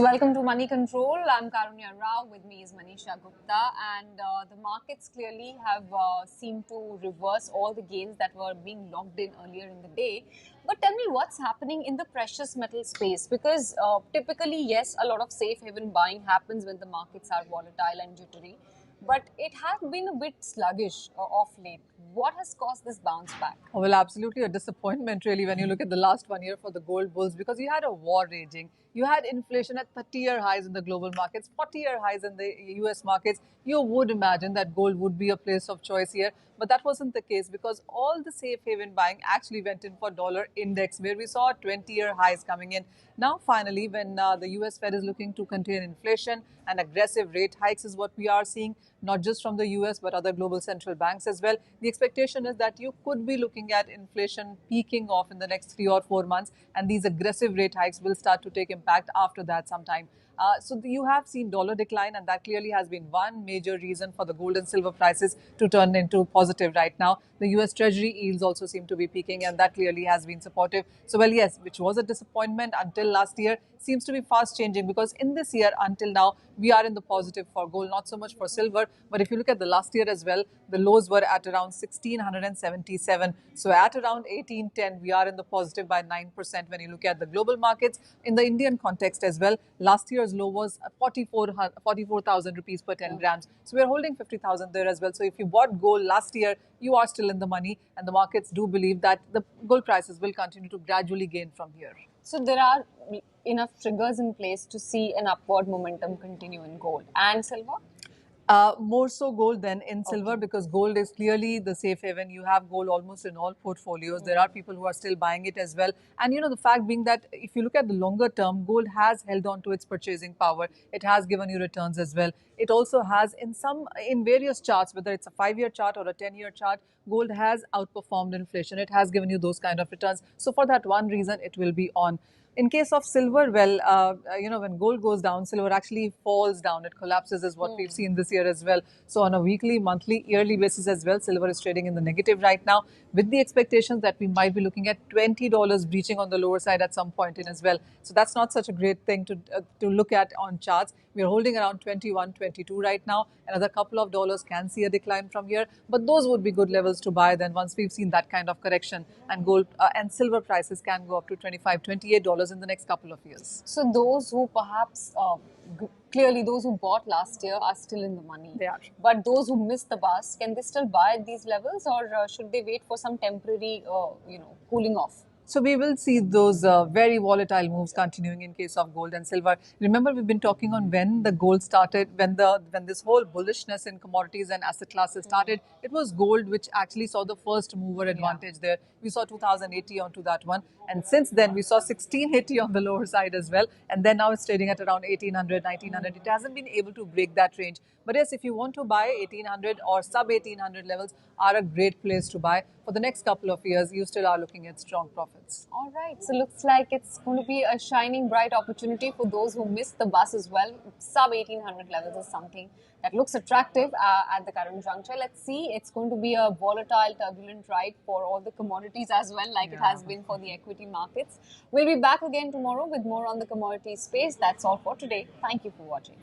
So welcome to Money Control. I'm Karunya. With me is Manisha Gupta, and the markets clearly have seemed to reverse all the gains that were being locked in earlier in the day. But tell me what's happening in the precious metal space, because typically, yes, a lot of safe haven buying happens when the markets are volatile and jittery, but it has been a bit sluggish of late. What has caused this bounce back? Well, absolutely a disappointment, really, when you look at the last 1 year for the gold bulls, because you had a war raging. You had inflation at 30-year highs in the global markets, 40-year highs in the US markets. You would imagine that gold would be a place of choice here, but that wasn't the case because all the safe haven buying actually went in for dollar index, where we saw 20-year highs coming in. Now, finally, when the US Fed is looking to contain inflation and aggressive rate hikes is what we are seeing, not just from the US but other global central banks as well. The expectation is that you could be looking at inflation peaking off in the next 3 or 4 months, and these aggressive rate hikes will start to take impact after that sometime. So you have seen dollar decline, and that clearly has been one major reason for the gold and silver prices to turn into positive right now. The US Treasury yields also seem to be peaking, and that clearly has been supportive. So, well, yes, which was a disappointment until last year, seems to be fast changing, because in this year until now, we are in the positive for gold, not so much for silver. But if you look at the last year as well, the lows were at around 1677. So at around 1810, we are in the positive by 9% when you look at the global markets. In the Indian context as well, last year's low was 44,000 rupees per 10 grams. So we're holding 50,000 there as well. So if you bought gold last year, you are still in the money, and the markets do believe that the gold prices will continue to gradually gain from here. So there are enough triggers in place to see an upward momentum continue in gold and silver? More so gold than in silver, because gold is clearly the safe haven. You have gold almost in all portfolios. There are people who are still buying it as well. And the fact being that if you look at the longer term, gold has held on to its purchasing power. It has given you returns as well. It also has in various charts, whether it's a 5-year chart or a 10-year chart, gold has outperformed inflation. It has given you those kind of returns. So for that one reason, it will be on. In case of silver, well, when gold goes down, silver actually falls down. It collapses, is what we've seen this year as well. So on a weekly, monthly, yearly basis as well, silver is trading in the negative right now, with the expectations that we might be looking at $20 breaching on the lower side at some point in as well. So that's not such a great thing to look at on charts. We are holding around 21, 22 right now. Another couple of dollars can see a decline from here, but those would be good levels to buy then once we've seen that kind of correction, and gold and silver prices can go up to $25, $28 in the next couple of years. So those who perhaps clearly those who bought last year are still in the money. They are. But those who missed the bus, can they still buy at these levels, or should they wait for some temporary cooling off? So we will see those very volatile moves continuing in case of gold and silver. Remember, we've been talking on when the gold started, when this whole bullishness in commodities and asset classes started. It was gold which actually saw the first mover advantage there. We saw 2080 onto that one, and since then we saw 1680 on the lower side as well, and then now it's trading at around 1800, 1900. It hasn't been able to break that range. But yes, if you want to buy 1800 or sub 1800 levels are a great place to buy. For the next couple of years, you still are looking at strong profits. All right. So looks like it's going to be a shining bright opportunity for those who missed the bus as well. Sub 1800 levels is something that looks attractive at the current juncture. Let's see. It's going to be a volatile, turbulent ride for all the commodities as well, like it has been for the equity markets. We'll be back again tomorrow with more on the commodity space. That's all for today. Thank you for watching.